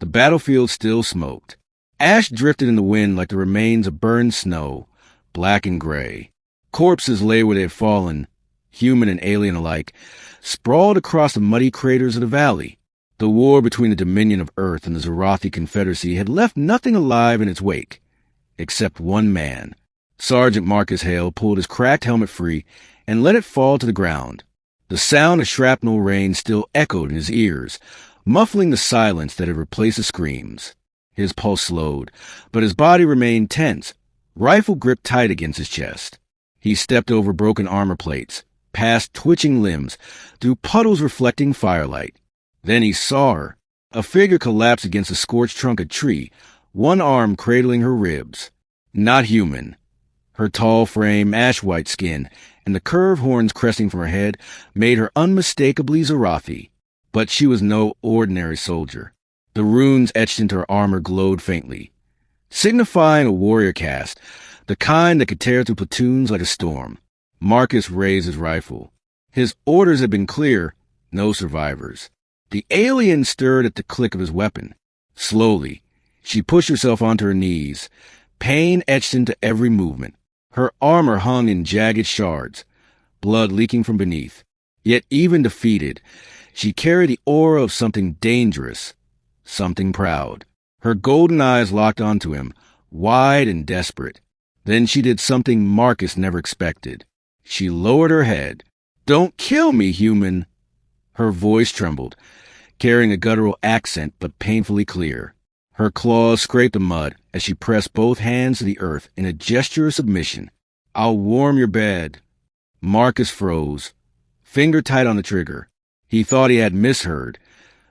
The battlefield still smoked. Ash drifted in the wind like the remains of burned snow, black and gray. Corpses lay where they had fallen, human and alien alike, sprawled across the muddy craters of the valley. The war between the Dominion of Earth and the Zarathi Confederacy had left nothing alive in its wake, except one man. Sergeant Marcus Hale pulled his cracked helmet free and let it fall to the ground. The sound of shrapnel rain still echoed in his ears, muffling the silence that had replaced the screams. His pulse slowed, but his body remained tense, rifle gripped tight against his chest. He stepped over broken armor plates, past twitching limbs, through puddles reflecting firelight. Then he saw her. A figure collapsed against the scorched trunk of a tree, one arm cradling her ribs. Not human. Her tall frame, ash-white skin, and the curved horns cresting from her head made her unmistakably Zarathi. But she was no ordinary soldier. The runes etched into her armor glowed faintly, signifying a warrior caste, the kind that could tear through platoons like a storm. Marcus raised his rifle. His orders had been clear: no survivors. The alien stirred at the click of his weapon. Slowly, she pushed herself onto her knees, pain etched into every movement. Her armor hung in jagged shards, blood leaking from beneath. Yet even defeated, she carried the aura of something dangerous, something proud. Her golden eyes locked onto him, wide and desperate. Then she did something Marcus never expected. She lowered her head. "Don't kill me, human!" Her voice trembled, carrying a guttural accent but painfully clear. Her claws scraped the mud as she pressed both hands to the earth in a gesture of submission. "I'll warm your bed." Marcus froze, finger tight on the trigger. He thought he had misheard,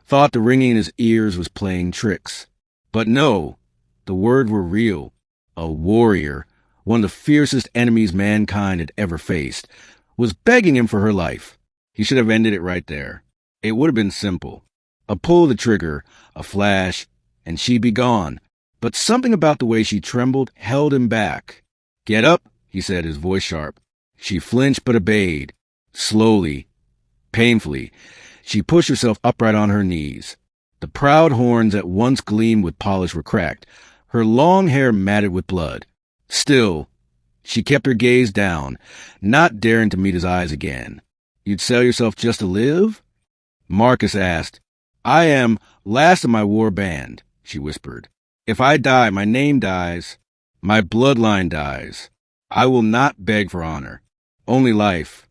thought the ringing in his ears was playing tricks. But no, the words were real. A warrior, one of the fiercest enemies mankind had ever faced, was begging him for her life. He should have ended it right there. It would have been simple. A pull of the trigger, a flash, and she'd be gone. But something about the way she trembled held him back. "Get up," he said, his voice sharp. She flinched but obeyed. Slowly, painfully, she pushed herself upright on her knees. The proud horns that once gleamed with polish were cracked, her long hair matted with blood. Still, she kept her gaze down, not daring to meet his eyes again. "You'd sell yourself just to live?" Marcus asked. "I am last of my war band," she whispered. "If I die, my name dies. My bloodline dies. I will not beg for honor. Only life."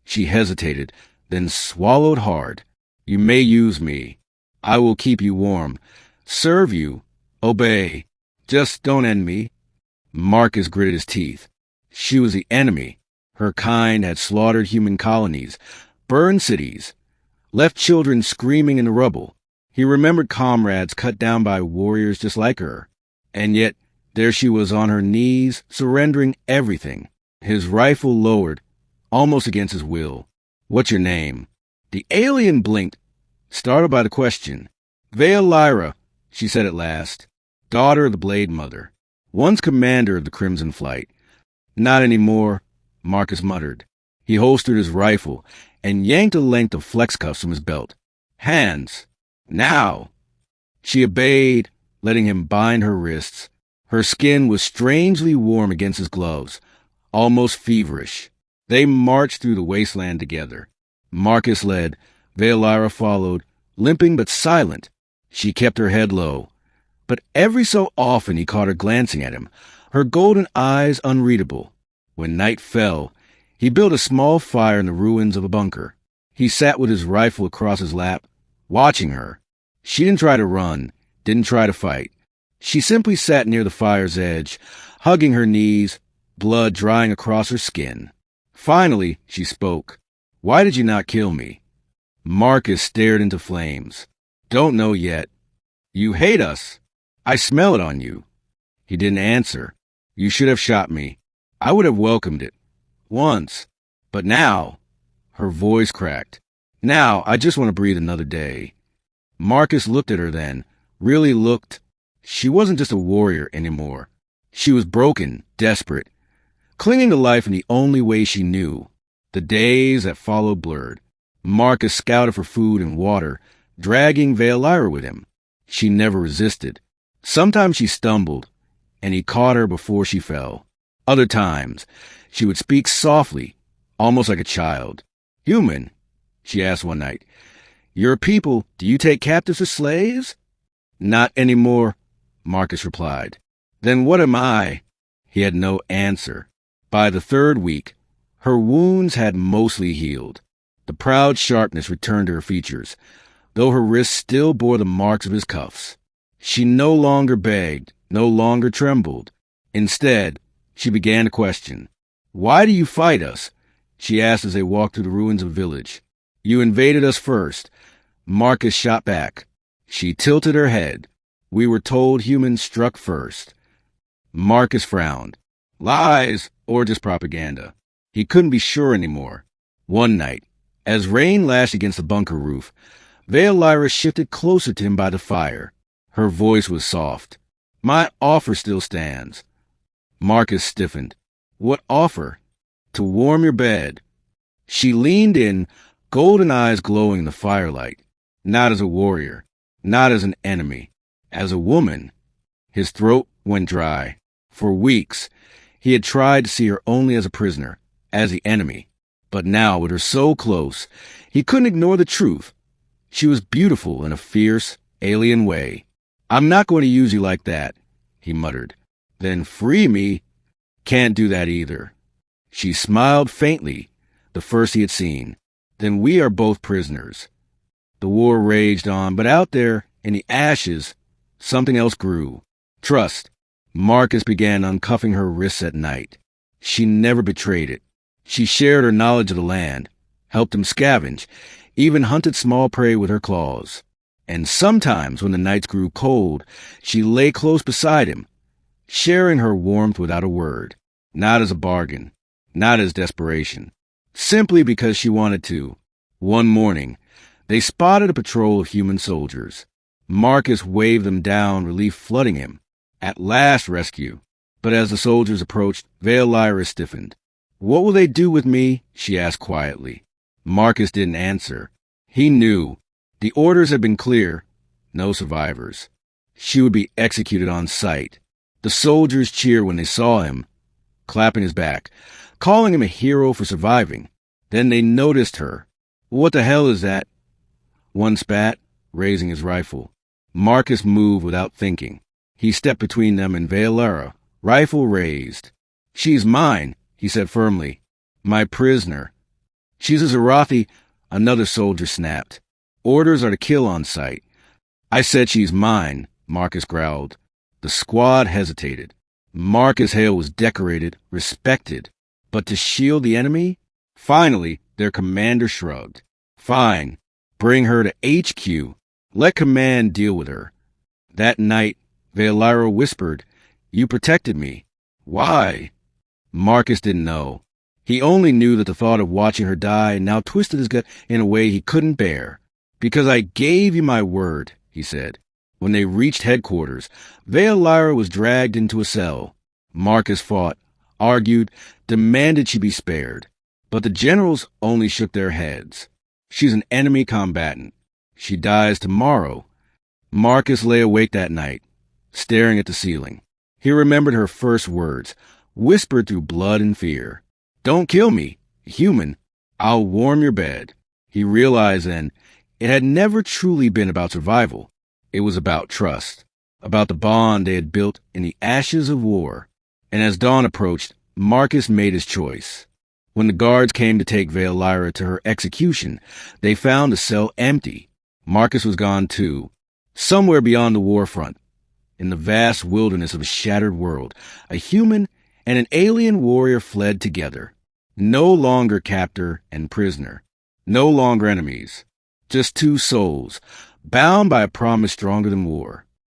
She hesitated, then swallowed hard. "You may use me. I will keep you warm, serve you, obey. Just don't end me." Marcus gritted his teeth. She was the enemy. Her kind had slaughtered human colonies, burned cities, left children screaming in the rubble. He remembered comrades cut down by warriors just like her. And yet, there she was on her knees, surrendering everything. His rifle lowered, almost against his will. "What's your name?" The alien blinked, startled by the question. "Veil Lyra," she said at last. "Daughter of the Blade Mother. Once commander of the Crimson Flight." "Not anymore," Marcus muttered. He holstered his rifle and yanked a length of flex cuffs from his belt. "Hands! Now!" She obeyed, letting him bind her wrists. Her skin was strangely warm against his gloves, almost feverish. They marched through the wasteland together. Marcus led, Veil Lyra followed, limping but silent. She kept her head low. But every so often he caught her glancing at him, her golden eyes unreadable. When night fell, he built a small fire in the ruins of a bunker. He sat with his rifle across his lap, watching her. She didn't try to run, didn't try to fight. She simply sat near the fire's edge, hugging her knees, blood drying across her skin. Finally, she spoke. "Why did you not kill me?" Marcus stared into flames. "Don't know yet." "You hate us. I smell it on you." He didn't answer. "You should have shot me. I would have welcomed it. Once. But now," her voice cracked, "now I just want to breathe another day." Marcus looked at her then, really looked. She wasn't just a warrior anymore. She was broken, desperate, clinging to life in the only way she knew. The days that followed blurred. Marcus scouted for food and water, dragging Veil Lyra with him. She never resisted. Sometimes she stumbled, and he caught her before she fell. Other times, she would speak softly, almost like a child. "Human," she asked one night, "your people, do you take captives as slaves?" "Not anymore," Marcus replied. "Then what am I?" He had no answer. By the third week, her wounds had mostly healed. The proud sharpness returned to her features, though her wrists still bore the marks of his cuffs. She no longer begged, no longer trembled. Instead, she began to question. "Why do you fight us?" she asked as they walked through the ruins of a village. "You invaded us first." Marcus shot back. She tilted her head. "We were told humans struck first." Marcus frowned. Lies, or just propaganda. He couldn't be sure anymore. One night, as rain lashed against the bunker roof, Lyra shifted closer to him by the fire. Her voice was soft. "My offer still stands." Marcus stiffened. "What offer?" "To warm your bed." She leaned in, golden eyes glowing in the firelight. Not as a warrior, not as an enemy, as a woman. His throat went dry. For weeks, he had tried to see her only as a prisoner, as the enemy. But now, with her so close, he couldn't ignore the truth. She was beautiful in a fierce, alien way. "I'm not going to use you like that," he muttered. "Then free me." "Can't do that either." She smiled faintly, the first he had seen. "Then we are both prisoners." The war raged on, but out there, in the ashes, something else grew. Trust. Marcus began uncuffing her wrists at night. She never betrayed it. She shared her knowledge of the land, helped him scavenge, even hunted small prey with her claws. And sometimes, when the nights grew cold, she lay close beside him, sharing her warmth without a word, not as a bargain, not as desperation, simply because she wanted to. One morning, they spotted a patrol of human soldiers. Marcus waved them down, relief flooding him. At last, rescue. But as the soldiers approached, Lyra stiffened. "What will they do with me?" she asked quietly. Marcus didn't answer. He knew. The orders had been clear. No survivors. She would be executed on sight. The soldiers cheered when they saw him, clapping his back, calling him a hero for surviving. Then they noticed her. "What the hell is that?" One spat, raising his rifle. Marcus moved without thinking. He stepped between them and Lyra, rifle raised. "She's mine," he said firmly. "My prisoner." "She's a Zarathi," another soldier snapped. "Orders are to kill on sight." "I said she's mine," Marcus growled. The squad hesitated. Marcus Hale was decorated, respected. But to shield the enemy? Finally, their commander shrugged. "Fine. Bring her to HQ. Let command deal with her." That night, Lyra whispered, "You protected me." "Why?" Marcus didn't know. He only knew that the thought of watching her die now twisted his gut in a way he couldn't bear. "Because I gave you my word," he said. When they reached headquarters, Lyra was dragged into a cell. Marcus fought, argued, demanded she be spared. But the generals only shook their heads. "She's an enemy combatant. She dies tomorrow." Marcus lay awake that night, staring at the ceiling. He remembered her first words, whispered through blood and fear. "Don't kill me, human. I'll warm your bed." He realized then it had never truly been about survival. It was about trust, about the bond they had built in the ashes of war. And as dawn approached, Marcus made his choice. When the guards came to take Lyra to her execution, they found the cell empty. Marcus was gone too. Somewhere beyond the war front, in the vast wilderness of a shattered world, a human and an alien warrior fled together. No longer captor and prisoner. No longer enemies. Just two souls, bound by a promise stronger than war.